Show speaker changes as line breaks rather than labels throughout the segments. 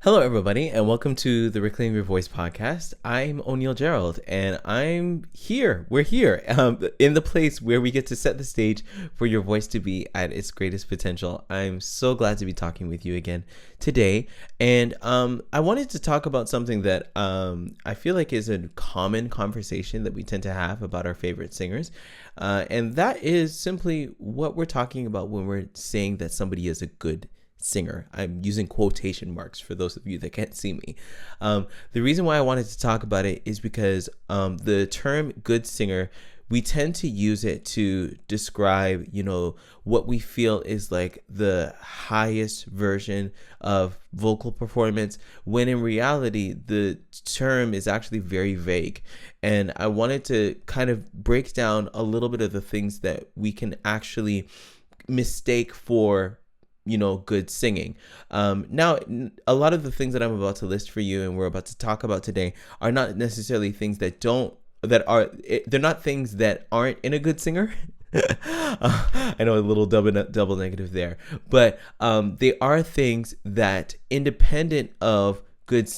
Hello, everybody, and welcome to the Reclaim Your Voice podcast. I'm O'Neill Gerald, and I'm here. We're here in the place where we get to set the stage for your voice to be at its greatest potential. I'm so glad to be talking with you again today, and I wanted to talk about something that I feel like is a common conversation that we tend to have about our favorite singers, and that is simply what we're talking about when we're saying that somebody is a good singer. I'm using quotation marks for those of you that can't see me. The reason why I wanted to talk about it is because the term good singer, we tend to use it to describe, what we feel is like the highest version of vocal performance, when in reality, the term is actually very vague. And I wanted to kind of break down a little bit of the things that we can actually mistake for good singing. Now, a lot of the things that I'm about to list for you and we're about to talk about today are not necessarily things they're not things that aren't in a good singer. I know a little double negative there, but they are things that independently of good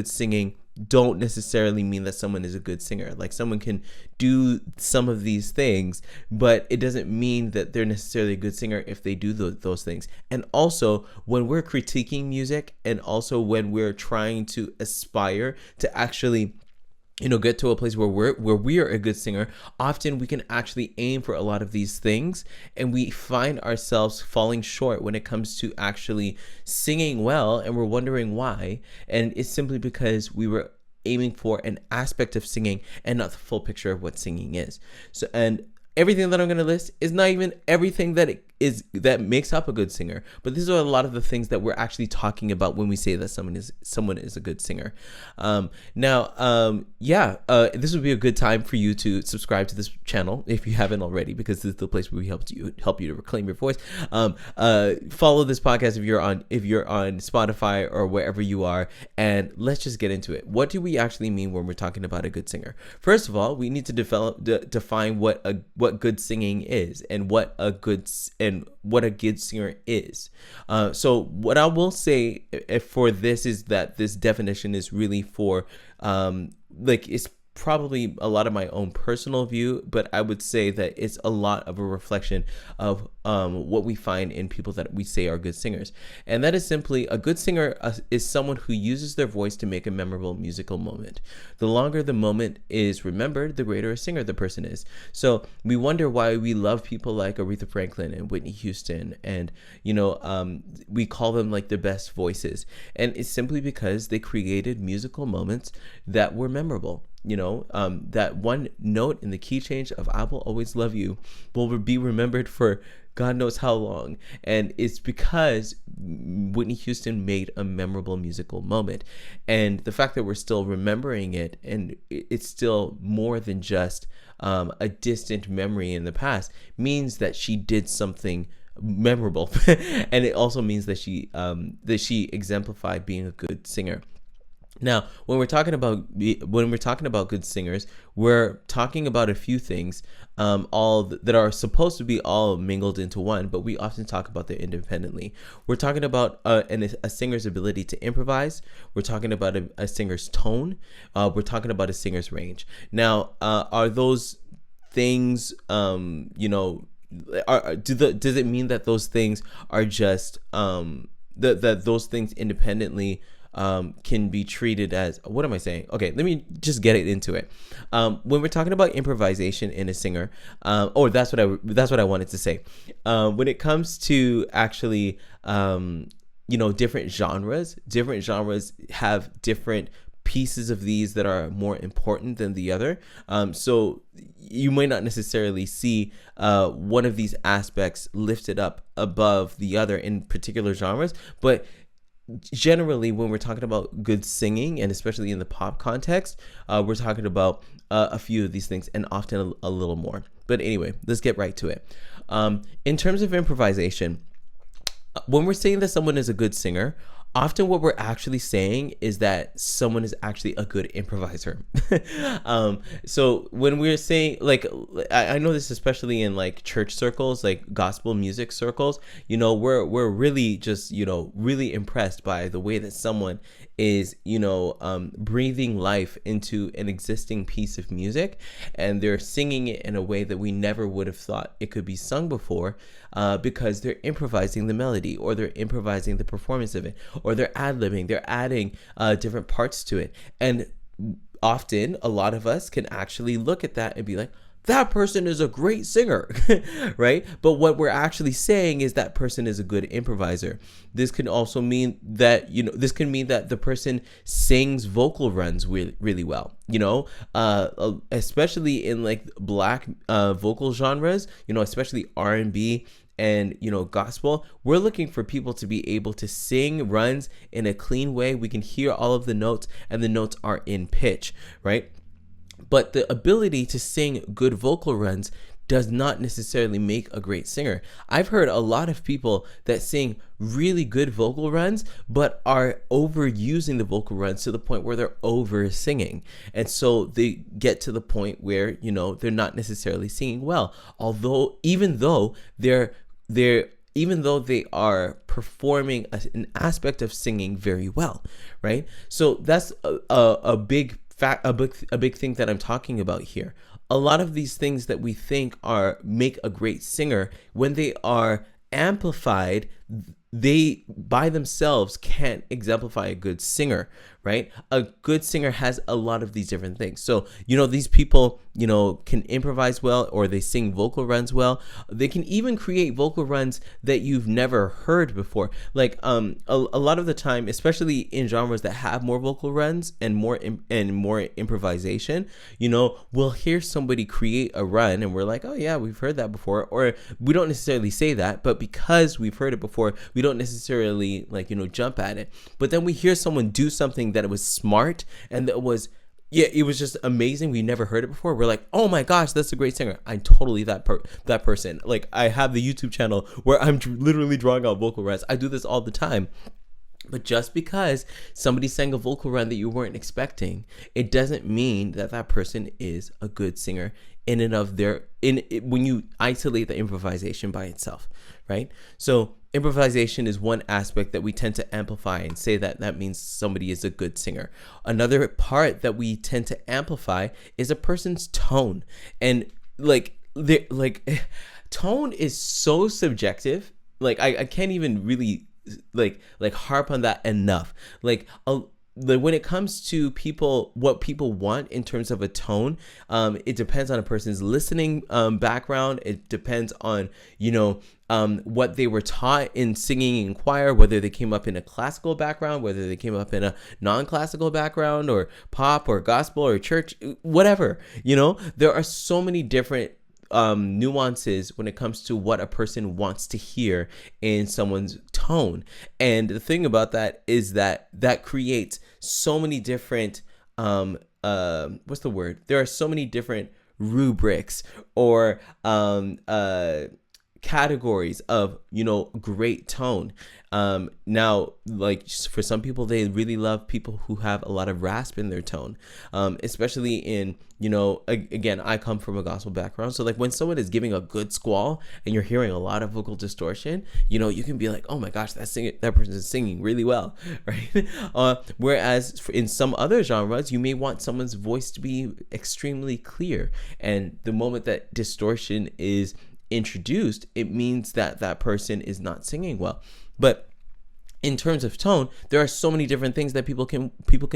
singing don't necessarily mean that someone is a good singer. Like, someone can do some of these things, but it doesn't mean that they're necessarily a good singer if they do those things. And also, when we're critiquing music, and also when we're trying to aspire to actually get to a place where we are a good singer, often we can actually aim for a lot of these things, and we find ourselves falling short when it comes to actually singing well, and we're wondering why. And it's simply because we were aiming for an aspect of singing and not the full picture of what singing is. So, and everything that I'm going to list is not even everything that makes up a good singer, but these are a lot of the things that we're actually talking about when we say that someone is a good singer. This would be a good time for you to subscribe to this channel if you haven't already, because this is the place where we help you to reclaim your voice. Follow this podcast if you're on Spotify or wherever you are, and let's just get into it. What do we actually mean when we're talking about a good singer? First of all, we need to define what good singing is, and what a good singer is. So what I will say for this is that this definition is really for it's probably a lot of my own personal view, but I would say that it's a lot of a reflection of what we find in people that we say are good singers. And that is simply, a good singer is someone who uses their voice to make a memorable musical moment. The longer the moment is remembered, the greater a singer the person is. So we wonder why we love people like Aretha Franklin and Whitney Houston, and we call them like the best voices. And it's simply because they created musical moments that were memorable. That one note in the key change of "I Will Always Love You" will be remembered for God knows how long. And it's because Whitney Houston made a memorable musical moment. And the fact that we're still remembering it, and it's still more than just a distant memory in the past, means that she did something memorable. And it also means that she exemplified being a good singer. Now, when we're talking about good singers, we're talking about a few things, all that are supposed to be all mingled into one, but we often talk about them independently. We're talking about a singer's ability to improvise. We're talking about a singer's tone. We're talking about a singer's range. Now, are those things, does it mean that those things are just that those things independently can be treated as, what am I saying? Okay, let me just get it into it. When we're talking about improvisation in a singer, that's what I wanted to say. When it comes to actually, different genres have different pieces of these that are more important than the other. So you might not necessarily see one of these aspects lifted up above the other in particular genres, but generally, when we're talking about good singing, and especially in the pop context, we're talking about a few of these things, and often a little more. But anyway, let's get right to it. In terms of improvisation, when we're saying that someone is a good singer, often what we're actually saying is that someone is actually a good improviser. So when we're saying, like, I know this especially in like church circles, like gospel music circles, we're really just, really impressed by the way that someone is, breathing life into an existing piece of music, and they're singing it in a way that we never would have thought it could be sung before, because they're improvising the melody, or they're improvising the performance of it, or they're ad-libbing, they're adding different parts to it. And often a lot of us can actually look at that and be like, that person is a great singer, right? But what we're actually saying is that person is a good improviser. This can also mean that, the person sings vocal runs really, really well, especially in like Black vocal genres, especially R&B and gospel. We're looking for people to be able to sing runs in a clean way. We can hear all of the notes, and the notes are in pitch, right? But the ability to sing good vocal runs does not necessarily make a great singer. I've heard a lot of people that sing really good vocal runs, but are overusing the vocal runs to the point where they're over singing. And so they get to the point where, they're not necessarily singing well. Even though they are performing an aspect of singing very well, right? So that's a big thing that I'm talking about here. A lot of these things that we think make a great singer, when they are amplified, they by themselves can't exemplify a good singer, right? A good singer has a lot of these different things. So, these people, can improvise well, or they sing vocal runs well. They can even create vocal runs that you've never heard before. Like, a lot of the time, especially in genres that have more vocal runs and more improvisation, we'll hear somebody create a run and we're like, oh yeah, we've heard that before. Or we don't necessarily say that, but because we've heard it before, we don't necessarily jump at it. But then we hear someone do something that it was smart and that was, it was just amazing. We never heard it before. We're like, oh my gosh, that's a great singer. I'm totally that person. Like, I have the YouTube channel where I'm literally drawing out vocal runs. I do this all the time. But just because somebody sang a vocal run that you weren't expecting, it doesn't mean that person is a good singer in and of when you isolate the improvisation by itself, right? So improvisation is one aspect that we tend to amplify and say that means somebody is a good singer. Another part that we tend to amplify is a person's tone. And tone is so subjective. Like, I can't even really like harp on that enough. When it comes to what people want in terms of a tone, it depends on a person's listening background. It depends on what they were taught in singing in choir, whether they came up in a classical background, whether they came up in a non-classical background, or pop or gospel or church, whatever. There are so many different nuances when it comes to what a person wants to hear in someone's tone. And the thing about that is that creates so many different what's the word? There are so many different rubrics or categories of great tone. Now, like, for some people, they really love people who have a lot of rasp in their tone, especially in again, I come from a gospel background, so like when someone is giving a good squall and you're hearing a lot of vocal distortion, you can be like, oh my gosh, that person is singing really well, right? Whereas in some other genres, you may want someone's voice to be extremely clear, and the moment that distortion is introduced, it means that person is not singing well. But in terms of tone, there are so many different things that people can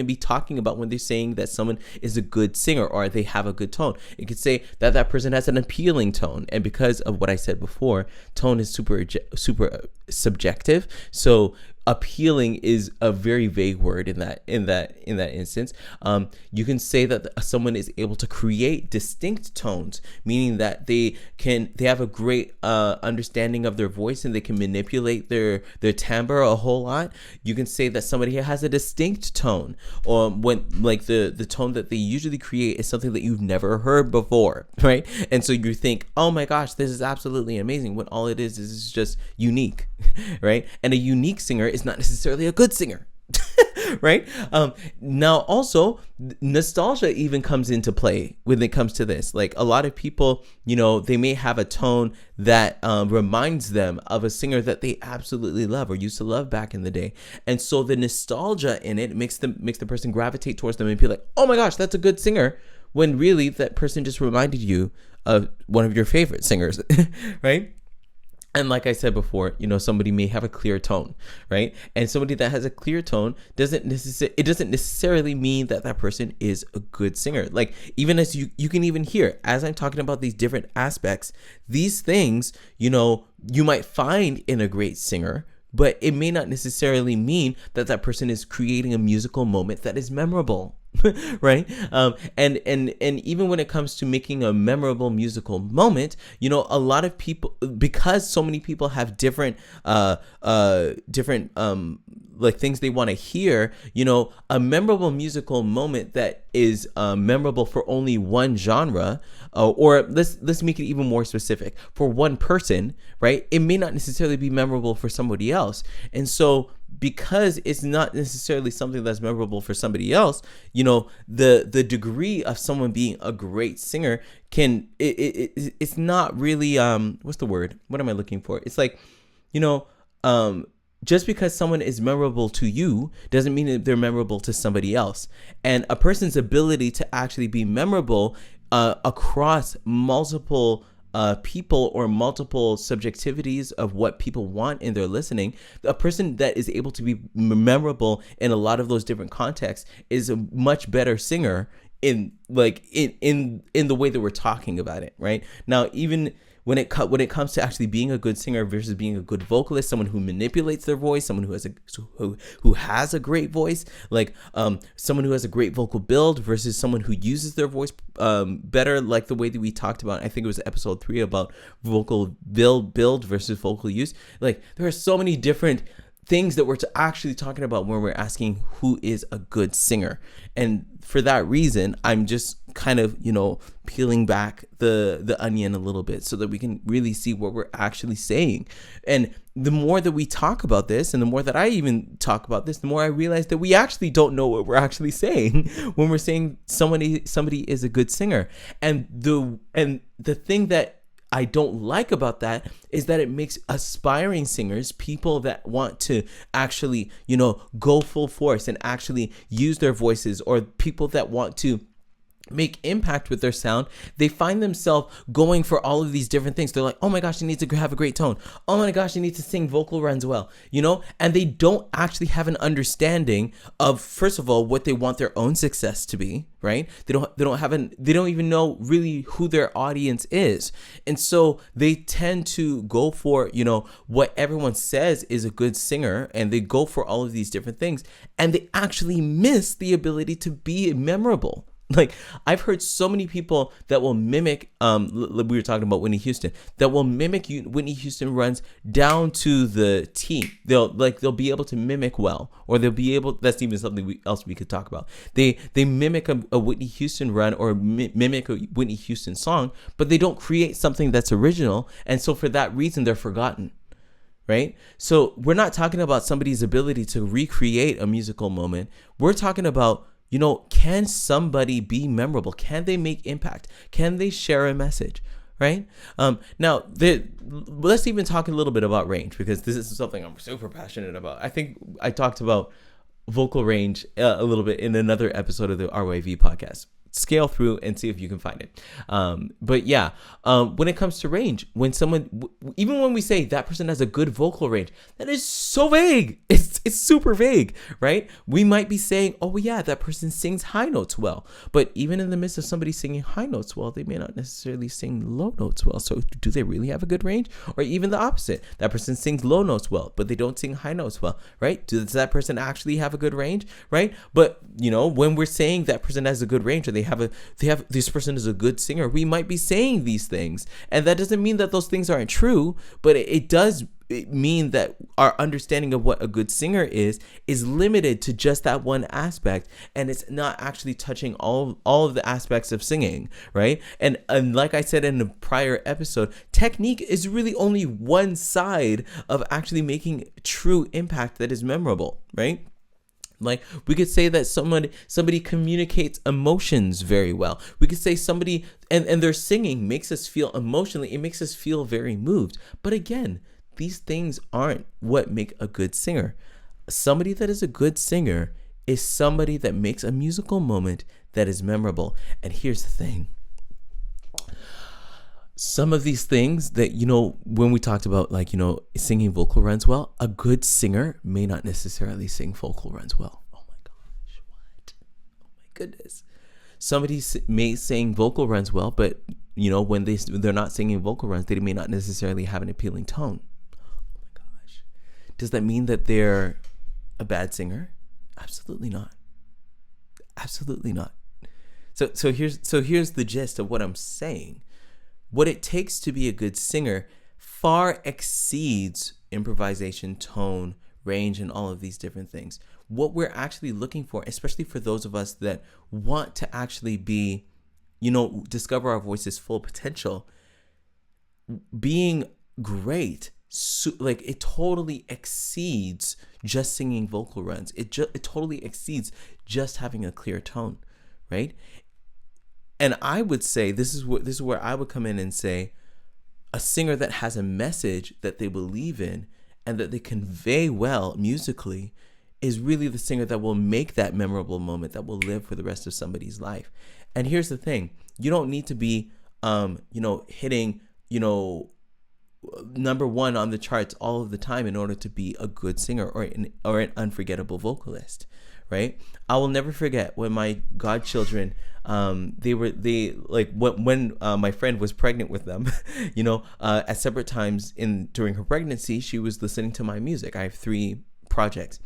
be talking about when they're saying that someone is a good singer or they have a good tone. It could say that person has an appealing tone, and because of what I said before, tone is super subjective. So appealing is a very vague word in that instance. You can say that someone is able to create distinct tones, meaning that they have a great understanding of their voice and they can manipulate their timbre a whole lot. You can say that somebody has a distinct tone, or when like the tone that they usually create is something that you've never heard before, right? And so you think, oh my gosh, this is absolutely amazing, when all it is just unique, right? And a unique singer is is not necessarily a good singer. Right? Now also nostalgia even comes into play when it comes to this. Like a lot of people, they may have a tone that reminds them of a singer that they absolutely love or used to love back in the day. And so the nostalgia in it makes the person gravitate towards them and be like, oh my gosh, that's a good singer. When really that person just reminded you of one of your favorite singers, right? And like I said before, somebody may have a clear tone, right? And somebody that has a clear tone doesn't necessarily mean that that person is a good singer. Like even as you can even hear, as I'm talking about these different aspects, these things, you might find in a great singer, but it may not necessarily mean that that person is creating a musical moment that is memorable. Right? And even when it comes to making a memorable musical moment, a lot of people, because so many people have different like things they want to hear, a memorable musical moment that is memorable for only one genre, or let's make it even more specific, for one person, right? It may not necessarily be memorable for somebody else. And so because it's not necessarily something that's memorable for somebody else, the degree of someone being a great singer it's not really what's the word? What am I looking for? It's like, just because someone is memorable to you doesn't mean that they're memorable to somebody else. And a person's ability to actually be memorable across multiple people or multiple subjectivities of what people want in their listening, a person that is able to be memorable in a lot of those different contexts is a much better singer in the way that we're talking about it right now. Even when it comes to actually being a good singer versus being a good vocalist, someone who manipulates their voice, someone who has a great voice, like someone who has a great vocal build versus someone who uses their voice better, like the way that we talked about, I think it was episode 3 about vocal build versus vocal use. Like there are so many different things that we're actually talking about when we're asking who is a good singer. And for that reason, I'm just kind of, peeling back the onion a little bit so that we can really see what we're actually saying. And the more that we talk about this, and the more that I even talk about this, the more I realize that we actually don't know what we're actually saying when we're saying somebody is a good singer. And the thing that I don't like about that is that it makes aspiring singers, people that want to actually, go full force and actually use their voices, or people that want to make impact with their sound, they find themselves going for all of these different things. They're like, oh my gosh, they need to have a great tone. Oh my gosh, they need to sing vocal runs well, and they don't actually have an understanding of, first of all, what they want their own success to be, right? They don't even know really who their audience is. And so they tend to go for, what everyone says is a good singer, and they go for all of these different things, and they actually miss the ability to be memorable. Like I've heard so many people that will mimic, we were talking about Whitney Houston, that will mimic Whitney Houston runs down to the T. They'll be able to mimic well, or they'll be able, that's even something else we could talk about. They mimic a Whitney Houston run, or mimic a Whitney Houston song, but they don't create something that's original. And so for that reason, they're forgotten. Right? So we're not talking about somebody's ability to recreate a musical moment. We're talking about, can somebody be memorable? Can they make impact? Can they share a message? Right? Now, let's even talk a little bit about range, because this is something I'm super passionate about. I think I talked about vocal range a little bit in another episode of the RYV podcast. Scale through and see if you can find it. But yeah, when it comes to range, when someone, even when we say that person has a good vocal range, that is so vague. It's super vague, right? We might be saying, oh yeah, that person sings high notes well. But even in the midst of somebody singing high notes well, they may not necessarily sing low notes well. So do they really have a good range? Or even the opposite, that person sings low notes well, but they don't sing high notes well, right? Does that person actually have a good range, right? But when we're saying that person has a good range, or this person is a good singer, we might be saying these things, and that doesn't mean that those things aren't true, but it does mean that our understanding of what a good singer is limited to just that one aspect, and it's not actually touching all of the aspects of singing, right? And like I said in a prior episode, technique is really only one side of actually making true impact that is memorable, right? Like, we could say that somebody communicates emotions very well. We could say somebody and their singing makes us feel emotionally, it makes us feel very moved. But again, these things aren't what make a good singer. Somebody that is a good singer is somebody that makes a musical moment that is memorable. And here's the thing. Some of these things that, when we talked about, like, singing vocal runs well, a good singer may not necessarily sing vocal runs well. Oh my gosh, what? Oh my goodness. Somebody may sing vocal runs well, but, when they're not singing vocal runs, they may not necessarily have an appealing tone. Oh my gosh. Does that mean that they're a bad singer? Absolutely not. Absolutely not. So here's the gist of what I'm saying. What it takes to be a good singer far exceeds improvisation, tone, range, and all of these different things. What we're actually looking for, especially for those of us that want to actually be, discover our voice's full potential, being great, like, it totally exceeds just singing vocal runs. It totally exceeds just having a clear tone, right? And I would say this is where I would come in and say, a singer that has a message that they believe in and that they convey well musically is really the singer that will make that memorable moment that will live for the rest of somebody's life. And here's the thing: you don't need to be, hitting, number one on the charts all of the time in order to be a good singer or an unforgettable vocalist, right? I will never forget when my godchildren, when my friend was pregnant with them, at separate times during her pregnancy, she was listening to my music. I have 3 projects,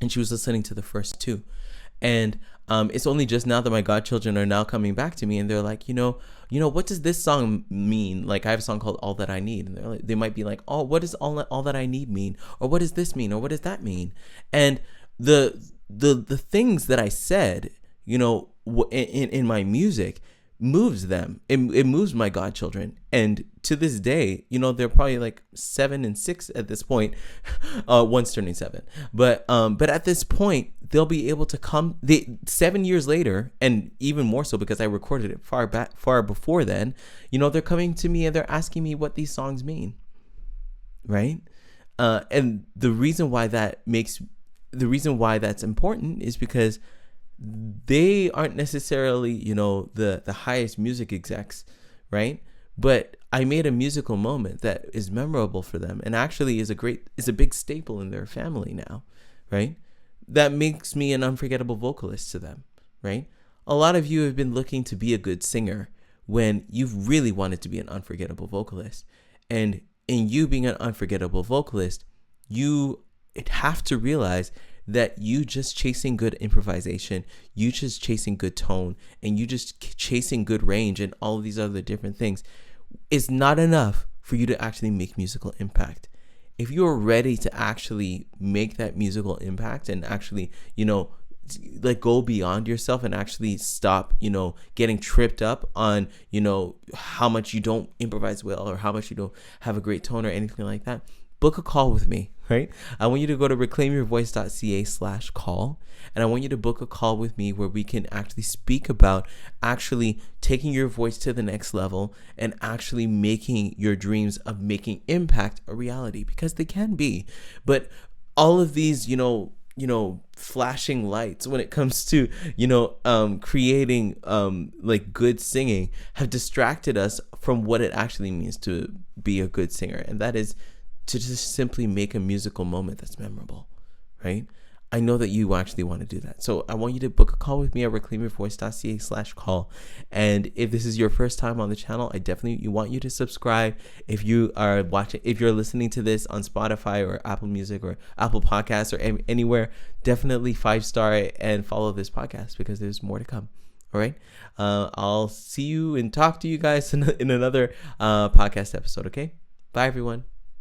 and she was listening to the first 2. And it's only just now that my godchildren are now coming back to me, and they're like, what does this song mean? Like, I have a song called All That I Need, and they might be like, oh, what does all that I need mean? Or what does this mean? Or what does that mean? And the things that I said, in my music moves them. It moves my godchildren. And to this day, they're probably like 7 and 6 at this point. One's turning 7. But at this point, they'll be able to come 7 years later, and even more so because I recorded it far before then, they're coming to me and they're asking me what these songs mean. Right? And the reason why that's important is because they aren't necessarily, the highest music execs, right? But I made a musical moment that is memorable for them and actually is a big staple in their family now, right? That makes me an unforgettable vocalist to them, right? A lot of you have been looking to be a good singer when you've really wanted to be an unforgettable vocalist. And in you being an unforgettable vocalist, you have to realize that you just chasing good improvisation, you just chasing good tone, and you just chasing good range and all of these other different things is not enough for you to actually make musical impact. If you're ready to actually make that musical impact and actually, like, go beyond yourself and actually stop, getting tripped up on, how much you don't improvise well or how much you don't have a great tone or anything like that, book a call with me, right? I want you to go to reclaimyourvoice.ca/call, and I want you to book a call with me where we can actually speak about actually taking your voice to the next level and actually making your dreams of making impact a reality, because they can be. But all of these, flashing lights when it comes to, creating like good singing have distracted us from what it actually means to be a good singer, and that is to just simply make a musical moment that's memorable, right? I know that you actually want to do that. So I want you to book a call with me at reclaimyourvoice.ca/call. And if this is your first time on the channel, I definitely want you to subscribe. If you are if you're listening to this on Spotify or Apple Music or Apple Podcasts or anywhere, definitely 5-star and follow this podcast because there's more to come. All right. I'll see you and talk to you guys in another podcast episode. Okay. Bye, everyone.